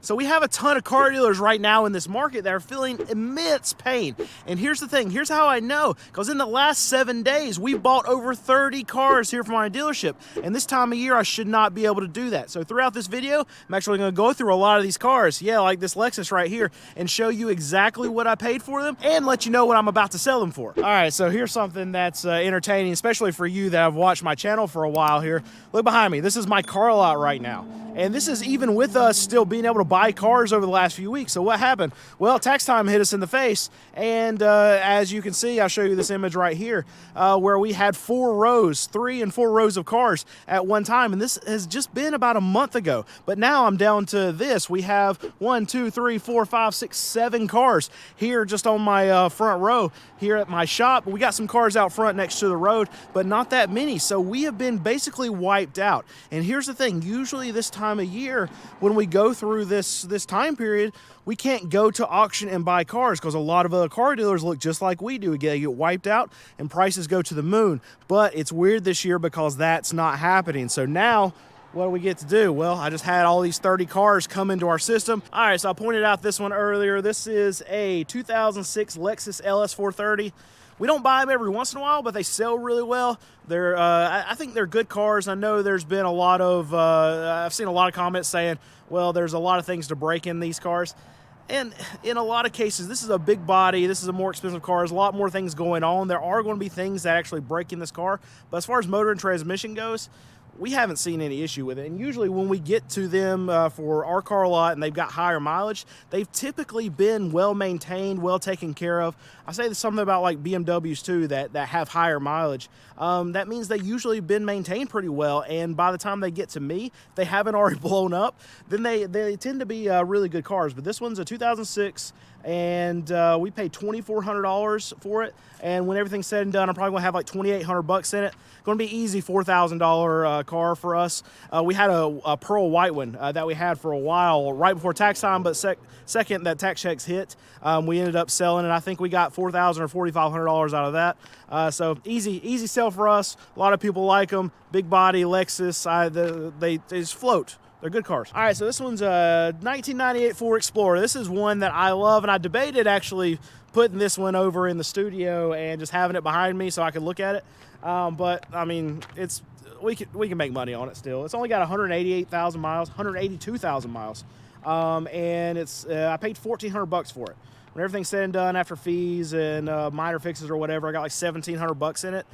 So we have a ton of car dealers right now in this market that are feeling immense pain. And here's the thing, here's how I know, because in the last 7 days, we bought over 30 cars here from our dealership. And this time of year, I should not be able to do that. So throughout this video, I'm actually gonna go through a lot of these cars, yeah, like this Lexus right here, and show you exactly what I paid for them and let you know what I'm about to sell them for. All right, so here's something that's entertaining, especially for you that have watched my channel for a while here. Look behind me, this is my car lot right now. And this is even with us still being able to buy cars over the last few weeks. So what happened? Well, tax time hit us in the face. And as you can see, I'll show you this image right here, where we had 3 and 4 rows of cars at one time. And this has just been about a month ago. But now I'm down to this. We have 1, 2, 3, 4, 5, 6, 7 cars here just on my front row here at my shop. We got some cars out front next to the road, but not that many. So we have been basically wiped out. And here's the thing, usually this time of year, when we go through this time period, we can't go to auction and buy cars because a lot of other car dealers look just like we do. They get wiped out and prices go to the moon. But it's weird this year because that's not happening. So now, what do we get to do? Well, I just had all these 30 cars come into our system. All right, so I pointed out this one earlier. This is a 2006 Lexus LS 430. We don't buy them every once in a while, but they sell really well. They're, I think they're good cars. I know there's been a lot of, I've seen a lot of comments saying, well, there's a lot of things to break in these cars. And in a lot of cases, this is a big body, this is a more expensive car, there's a lot more things going on. There are going to be things that actually break in this car. But as far as motor and transmission goes, we haven't seen any issue with it. And usually when we get to them for our car lot and they've got higher mileage, they've typically been well maintained, well taken care of. I say something about like BMWs too that have higher mileage. That means they usually been maintained pretty well. And by the time they get to me, if they haven't already blown up, then they tend to be really good cars. But this one's a 2006 and we paid $2,400 for it. And when everything's said and done, I'm probably gonna have like $2,800 in it. Gonna be easy $4,000 car for us. We had a pearl white one that we had for a while right before tax time, but second that tax checks hit, we ended up selling it. I think we got $4,000 or $4,500 out of that. So easy sell for us. A lot of people like them. Big body Lexus. They just float. They're good cars. All right, so this one's a 1998 Ford Explorer. This is one that I love, and I debated actually putting this one over in the studio and just having it behind me so I could look at it. But I mean, we can make money on it still. It's only got 188,000 miles, 182,000 miles, and it's I paid $1,400 for it. When everything's said and done after fees and minor fixes or whatever, I got like $1,700 in it.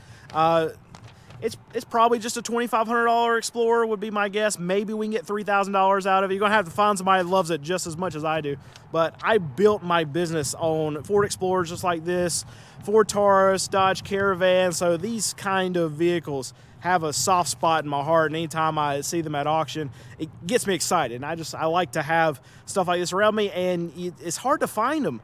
It's probably just a $2,500 Explorer would be my guess. Maybe we can get $3,000 out of it. You're gonna have to find somebody that loves it just as much as I do. But I built my business on Ford Explorers just like this, Ford Taurus, Dodge Caravan. So these kind of vehicles have a soft spot in my heart, and anytime I see them at auction, it gets me excited. And I like to have stuff like this around me, and it's hard to find them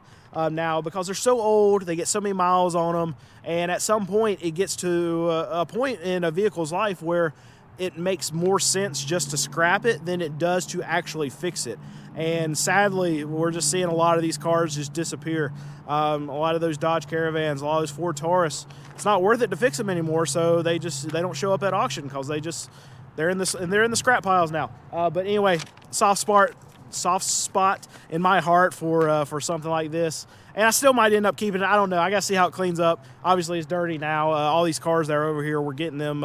now because they're so old, they get so many miles on them, and at some point it gets to a point in a vehicle's life where it makes more sense just to scrap it than it does to actually fix it. And sadly, we're just seeing a lot of these cars just disappear. A lot of those Dodge Caravans, a lot of those Ford Taurus, it's not worth it to fix them anymore, so they don't show up at auction because they're in the scrap piles now. But anyway, soft spot in my heart for something like this. And I still might end up keeping it. I don't know. I got to see how it cleans up. Obviously, it's dirty now. All these cars that are over here, we're getting them.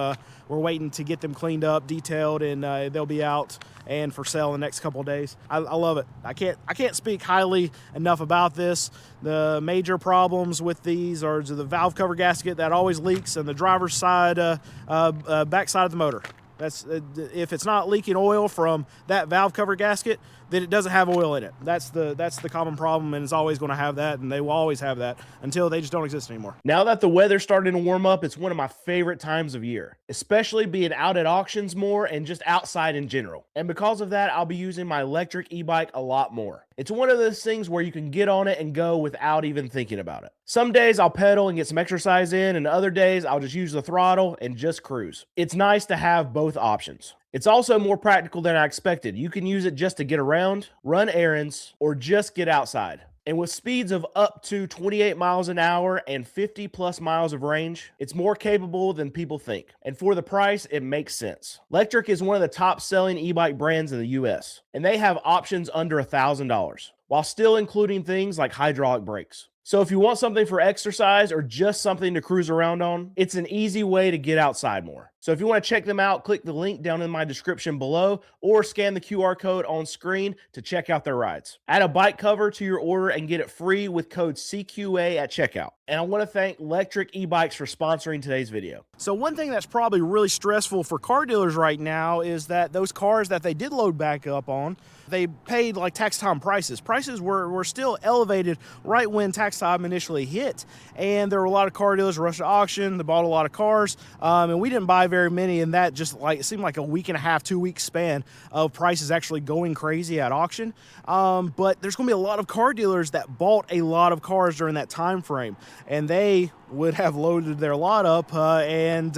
We're waiting to get them cleaned up, detailed, and they'll be out and for sale in the next couple of days. I love it. I can't speak highly enough about this. The major problems with these are the valve cover gasket that always leaks and the driver's side, back side of the motor. That's if it's not leaking oil from that valve cover gasket, then it doesn't have oil in it. That's the common problem, and it's always going to have that, and they will always have that until they just don't exist anymore. Now that the weather's starting to warm up, it's one of my favorite times of year, especially being out at auctions more and just outside in general. And because of that, I'll be using my electric e-bike a lot more. It's one of those things where you can get on it and go without even thinking about it. Some days I'll pedal and get some exercise in, and other days I'll just use the throttle and just cruise. It's nice to have both options. It's also more practical than I expected. You can use it just to get around, run errands, or just get outside. And with speeds of up to 28 miles an hour and 50 plus miles of range, it's more capable than people think. And for the price, it makes sense. Lectric is one of the top selling e-bike brands in the US, and they have options under $1,000 while still including things like hydraulic brakes. So if you want something for exercise or just something to cruise around on, it's an easy way to get outside more. So if you want to check them out, click the link down in my description below or scan the QR code on screen to check out their rides. Add a bike cover to your order and get it free with code CQA at checkout. And I want to thank Lectric E-Bikes for sponsoring today's video. So one thing that's probably really stressful for car dealers right now is that those cars that they did load back up on, they paid like tax time prices. Prices were still elevated right when tax time initially hit. And there were a lot of car dealers who rushed to auction. They bought a lot of cars. And we didn't buy very many in that just like, it seemed like a week and a half, 2 week span of prices actually going crazy at auction. But there's going to be a lot of car dealers that bought a lot of cars during that time frame. And they would have loaded their lot up, and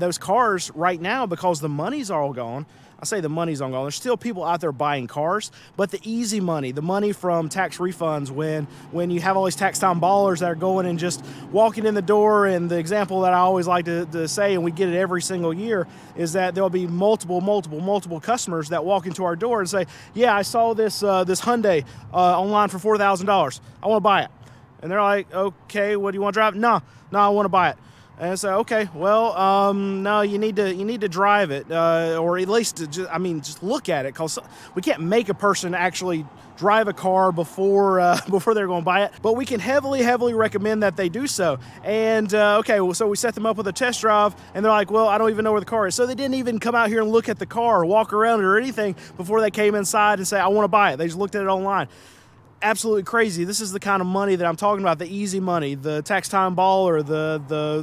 those cars right now, because the money's all gone. I say the money's all gone. There's still people out there buying cars, but the easy money, the money from tax refunds, when you have all these tax time ballers that are going and just walking in the door, and the example that I always like to say, and we get it every single year, is that there'll be multiple customers that walk into our door and say, yeah, I saw this Hyundai online for $4,000. I want to buy it. And they're like, okay, what do you want to drive? No, I want to buy it. And I say, okay, well, no, you need to drive it, or at least just look at it, because we can't make a person actually drive a car before they're going to buy it. But we can heavily recommend that they do so. And okay, well, so we set them up with a test drive, and they're like, well, I don't even know where the car is. So they didn't even come out here and look at the car, or walk around it, or anything before they came inside and say, I want to buy it. They just looked at it online. Absolutely crazy. This is the kind of money that I'm talking about, the easy money, the tax time baller,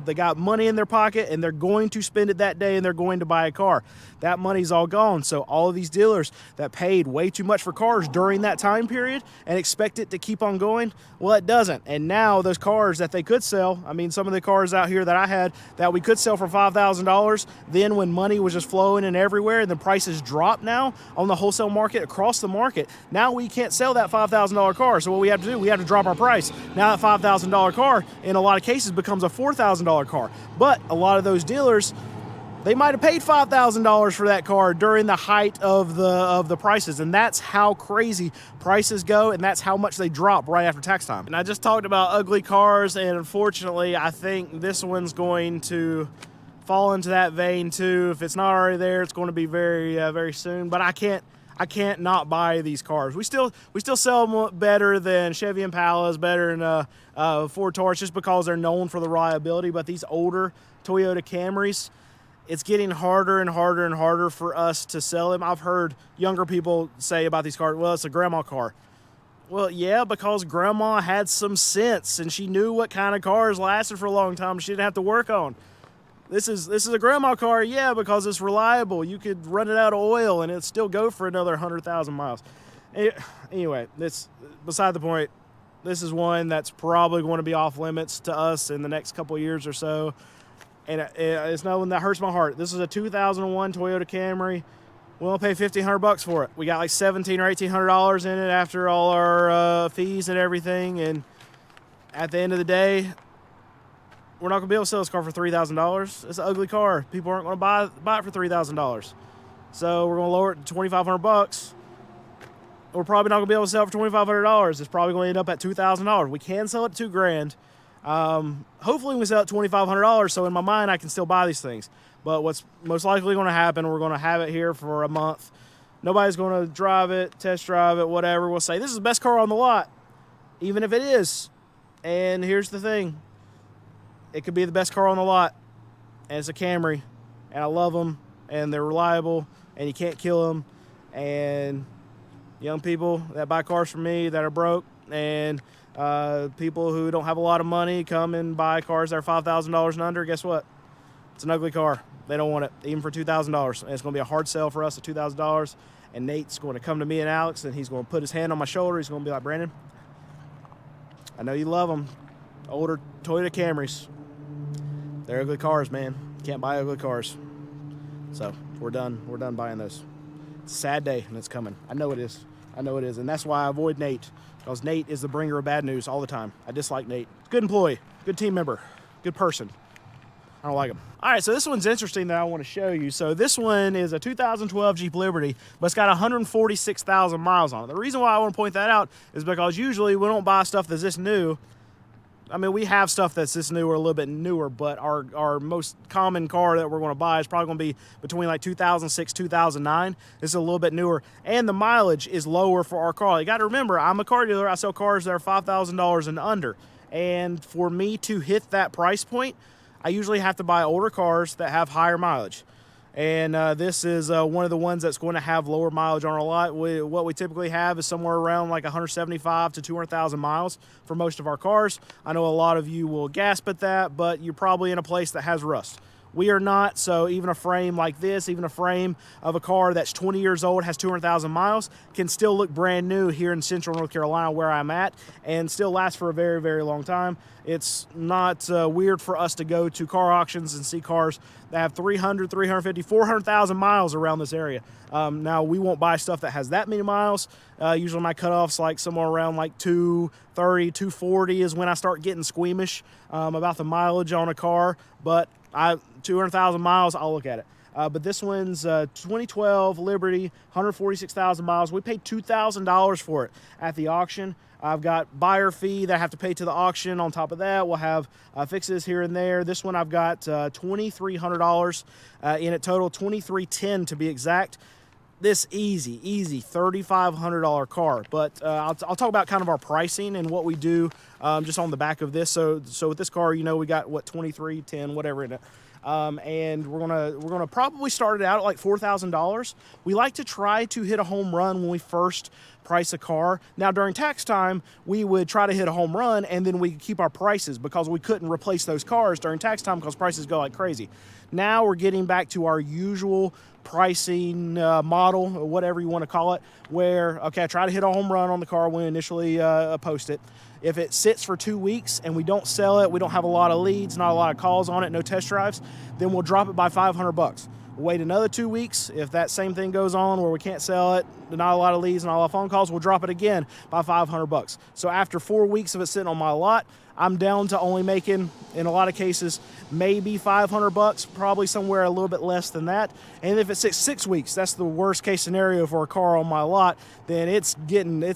they got money in their pocket and they're going to spend it that day and they're going to buy a car. That money's all gone. So all of these dealers that paid way too much for cars during that time period and expect it to keep on going, well, it doesn't. And now those cars that they could sell, I mean, some of the cars out here that I had that we could sell for $5,000, then when money was just flowing in everywhere and the prices dropped now on the wholesale market, across the market, now we can't sell that $5,000 car. So what we have to do, we have to drop our price. Now that $5,000 car in a lot of cases becomes a $4,000 car. But a lot of those dealers, they might have paid $5,000 for that car during the height of the prices. And that's how crazy prices go, and that's how much they drop right after tax time. And I just talked about ugly cars, and unfortunately I think this one's going to fall into that vein too. If it's not already there, it's going to be very soon. But I can't not buy these cars. We still sell them better than Chevy Impalas, better than Ford Taurus, just because they're known for the reliability. But these older Toyota Camrys, it's getting harder and harder for us to sell them. I've heard younger people say about these cars, well, it's a grandma car. Well, yeah, because grandma had some sense and she knew what kind of cars lasted for a long time she didn't have to work on. This is a grandma car, yeah, because it's reliable. You could run it out of oil and it'd still go for another 100,000 miles. Anyway, that's beside the point. This is one that's probably going to be off limits to us in the next couple of years or so. And it's not one that hurts my heart. This is a 2001 Toyota Camry. We only pay $1,500 for it. We got like $1,700 or $1,800 in it after all our fees and everything. And at the end of the day, we're not going to be able to sell this car for $3,000. It's an ugly car. People aren't going to buy it for $3,000. So we're going to lower it to $2,500. We're probably not going to be able to sell it for $2,500. It's probably going to end up at $2,000. We can sell it at $2,000. Hopefully we sell it at $2,500. So in my mind, I can still buy these things. But what's most likely going to happen, we're going to have it here for a month. Nobody's going to drive it, test drive it, whatever. We'll say, this is the best car on the lot, even if it is. And here's the thing. It could be the best car on the lot, and it's a Camry, and I love them, and they're reliable, and you can't kill them. And young people that buy cars from me that are broke, and people who don't have a lot of money come and buy cars that are $5,000 and under, guess what? It's an ugly car. They don't want it, even for $2,000. And it's going to be a hard sell for us at $2,000. And Nate's going to come to me and Alex, and he's going to put his hand on my shoulder. He's going to be like, Brandon, I know you love them. Older Toyota Camrys. They're ugly cars, man. Can't buy ugly cars. So we're done. We're done buying those. It's a sad day, and it's coming. I know it is. I know it is, and that's why I avoid Nate, because Nate is the bringer of bad news all the time. I dislike Nate. Good employee, good team member, good person. I don't like him. All right, so this one's interesting that I want to show you. So this one is a 2012 Jeep Liberty, but it's got 146,000 miles on it. The reason why I want to point that out is because usually we don't buy stuff that's this new. I mean, we have stuff that's this new or a little bit newer, but our most common car that we're going to buy is probably going to be between like 2006, 2009. This is a little bit newer, and the mileage is lower for our car. You got to remember, I'm a car dealer. I sell cars that are $5,000 and under, and for me to hit that price point, I usually have to buy older cars that have higher mileage. And this is one of the ones that's going to have lower mileage on our lot. What we typically have is somewhere around like 175 to 200,000 miles for most of our cars. I know a lot of you will gasp at that, but you're probably in a place that has rust. We are not, so even a frame like this, even a frame of a car that's 20 years old, has 200,000 miles, can still look brand new here in Central North Carolina where I'm at, and still last for a very, very long time. It's not weird for us to go to car auctions and see cars that have 300, 350, 400,000 miles around this area. Now, we won't buy stuff that has that many miles. Usually my cutoff's like somewhere around like 230, 240 is when I start getting squeamish about the mileage on a car, but 200,000 miles, I'll look at it. But this one's 2012 Liberty, 146,000 miles. We paid $2,000 for it at the auction. I've got buyer fee that I have to pay to the auction. On top of that, we'll have fixes here and there. This one I've got $2,300 in it total, $2,310 to be exact. This easy $3,500 car. But I'll talk about kind of our pricing and what we do just on the back of this. So with this car, you know, we got what, $2,310, whatever in it. And we're gonna probably start it out at like $4,000. We like to try to hit a home run when we first price a car. Now during tax time, we would try to hit a home run, and then we keep our prices because we couldn't replace those cars during tax time because prices go like crazy. Now we're getting back to our usual pricing model, or whatever you want to call it, where, okay, I try to hit a home run on the car when we initially post it. If it sits for 2 weeks and we don't sell it, we don't have a lot of leads, not a lot of calls on it, no test drives, then we'll drop it by $500. We'll wait another 2 weeks. If that same thing goes on where we can't sell it, not a lot of leads, not a lot of phone calls, we'll drop it again by $500. So after 4 weeks of it sitting on my lot, I'm down to only making, in a lot of cases, maybe $500, probably somewhere a little bit less than that. And if it sits 6 weeks, that's the worst case scenario for a car on my lot, then it's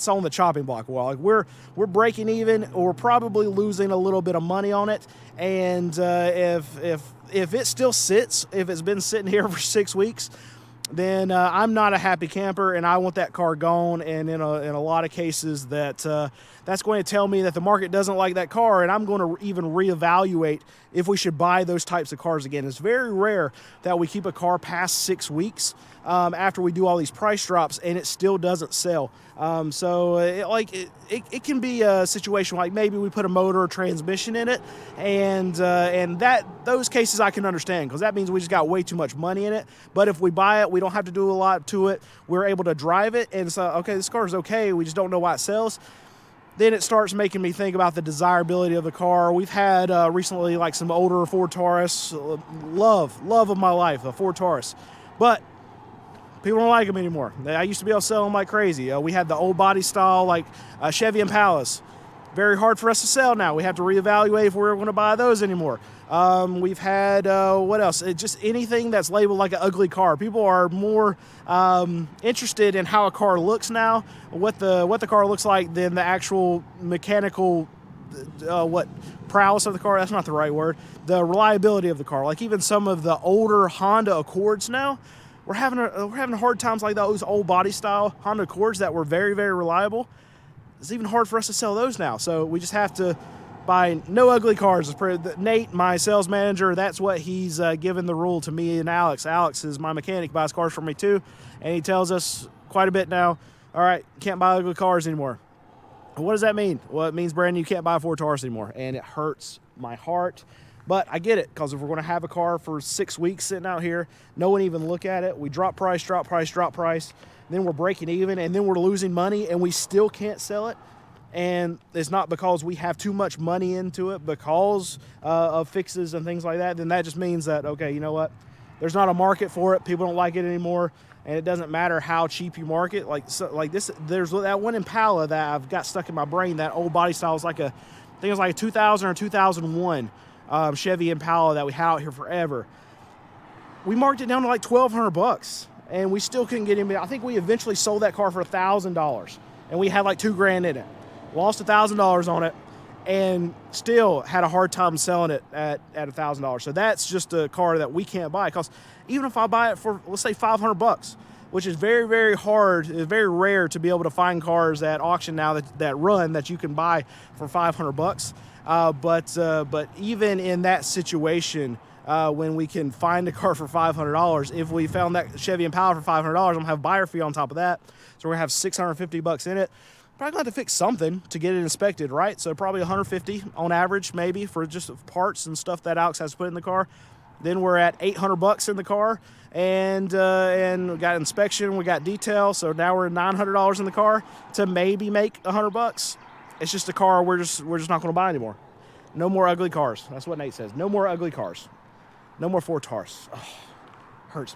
on the chopping block. Well, like we're breaking even, or probably losing a little bit of money on it. And if it still sits, if it's been sitting here for 6 weeks, then I'm not a happy camper, and I want that car gone. And in a lot of cases, that's going to tell me that the market doesn't like that car, and I'm going to even reevaluate if we should buy those types of cars again. It's very rare that we keep a car past 6 weeks after we do all these price drops, and it still doesn't sell. So it can be a situation like maybe we put a motor or transmission in it, and those cases I can understand, because that means we just got way too much money in it. But if we buy it, we don't have to do a lot to it. We're able to drive it, and so, okay, this car is okay, we just don't know why it sells. Then it starts making me think about the desirability of the car. We've had recently like some older Ford Taurus, love of my life, a Ford Taurus, but people don't like them anymore. I used to be able to sell them like crazy. We had the old body style like Chevy Impalas. Very hard for us to sell now. We have to reevaluate if we're going to buy those anymore. We've had, what else? Just anything that's labeled like an ugly car. People are more interested in how a car looks now, what the car looks like, than the actual mechanical, prowess of the car. That's not the right word. The reliability of the car. Like even some of the older Honda Accords now, we're having hard times like those old body style Honda Accords that were very, very reliable. It's even hard for us to sell those now. So we just have to buy no ugly cars. Nate, my sales manager, that's what he's given the rule to me and Alex. Alex is my mechanic, buys cars from me too, and he tells us quite a bit now, all right, can't buy ugly cars anymore. What does that mean? Well, it means, Brandon, you can't buy Ford Taurus anymore, and it hurts my heart. But I get it, because if we're going to have a car for 6 weeks sitting out here, no one even look at it, we drop price, then we're breaking even, and then we're losing money, and we still can't sell it. And it's not because we have too much money into it because of fixes and things like that. Then that just means that, okay, you know what? There's not a market for it. People don't like it anymore, and it doesn't matter how cheap you market. Like this, there's that one Impala that I've got stuck in my brain. That old body style was I think it was like a 2000 or 2001 Chevy Impala that we had out here forever. We marked it down to like $1,200, and we still couldn't get anybody. I think we eventually sold that car for $1,000, and we had like $2,000 in it. Lost $1,000 on it, and still had a hard time selling it at $1,000. So that's just a car that we can't buy. Because even if I buy it for, let's say, $500, which is very, very hard, it's very rare to be able to find cars at auction now that run that you can buy for $500. But even in that situation, when we can find a car for $500, if we found that Chevy Impala for $500, I'm gonna have buyer fee on top of that. So we're gonna have $650 in it. Probably gonna have to fix something to get it inspected, right? So probably $150 on average, maybe, for just parts and stuff that Alex has to put in the car. Then we're at $800 in the car, and we got inspection, we got detail. So now we're at $900 in the car to maybe make $100. It's just a car we're just not gonna buy anymore. No more ugly cars. That's what Nate says. No more ugly cars. No more Ford Taurus. Oh, hurts me.